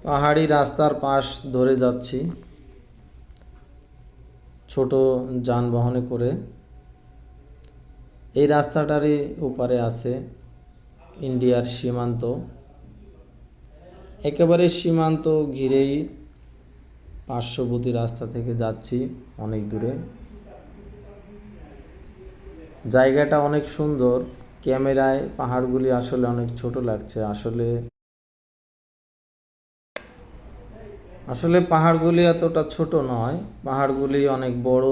পাহাড়ি রাস্তার পাশ ধরে যাচ্ছি ছোট যানবাহনে করে। এই রাস্তাটারই ওপারে আছে ইন্ডিয়ার সীমান্ত। একেবারে সীমান্ত ঘিরেই পার্শ্ববর্তী রাস্তা থেকে যাচ্ছি অনেক দূরে। জায়গাটা অনেক সুন্দর। ক্যামেরায় পাহাড়গুলি আসলে অনেক ছোট লাগছে। আসলে আসলে পাহাড়গুলি এতটা ছোট নয়, পাহাড়গুলি অনেক বড়,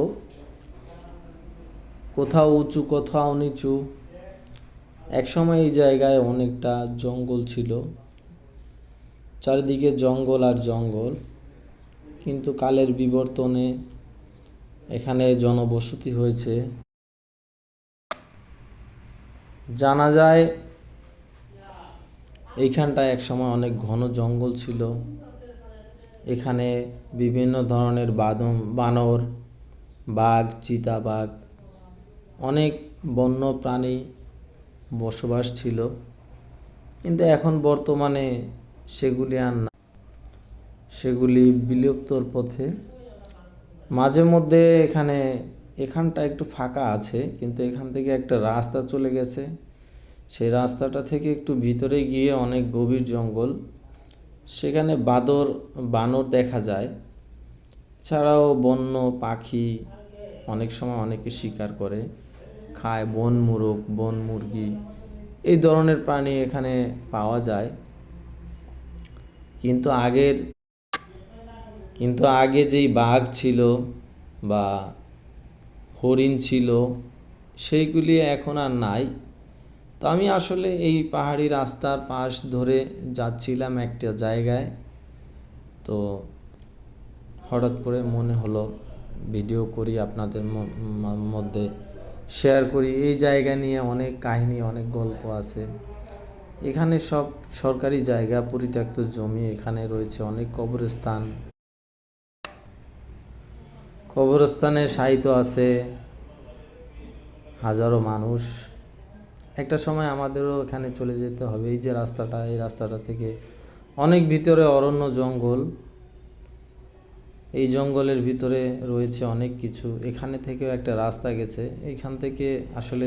কোথাও উঁচু কোথাও নিচু। একসময় এই জায়গায় অনেকটা জঙ্গল ছিল, চারিদিকে জঙ্গল আর জঙ্গল, কিন্তু কালের বিবর্তনে এখানে জনবসতি হয়েছে। জানা যায় এইখানটায় একসময় অনেক ঘন জঙ্গল ছিল। এখানে বিভিন্ন ধরনের বানর, বাঘ, চিতাবাঘ, অনেক বন্য প্রাণী বসবাস ছিল, কিন্তু এখন বর্তমানে সেগুলি আর না, সেগুলি বিলুপ্তর পথে। মাঝে মধ্যে এখানটা একটু ফাঁকা আছে, কিন্তু এখান থেকে একটা রাস্তা চলে গেছে। সেই রাস্তাটা থেকে একটু ভিতরে গিয়ে অনেক গভীর জঙ্গল, সেখানে বানর দেখা যায়। ছাড়াও বন্য পাখি অনেক সময় অনেকে শিকার করে খায়, বন মুরগ, বন মুরগি, এই ধরনের প্রাণী এখানে পাওয়া যায়। কিন্তু আগে যেই বাঘ ছিল বা হরিণ ছিল, সেইগুলি এখন আর নাই। তো আমি আসলে এই পাহাড়ি রাস্তার পাশ ধরে যাচ্ছিলাম একটা জায়গায়, তো হঠাৎ করে মনে হলো ভিডিও করি, আপনাদের মধ্যে শেয়ার করি। এই জায়গা নিয়ে অনেক কাহিনী, অনেক গল্প আছে। এখানে সব সরকারি জায়গা, পরিত্যক্ত জমি, এখানে রয়েছে অনেক কবরস্থানে শায়িত আছে হাজারো মানুষ। একটা সময় আমাদেরও এখানে চলে যেতে হবে। এই যে রাস্তাটা, এই রাস্তাটা থেকে অনেক ভিতরে অরণ্য, জঙ্গল। এই জঙ্গলের ভিতরে রয়েছে অনেক কিছু। এখানে থেকেও একটা রাস্তা গেছে, এইখান থেকে আসলে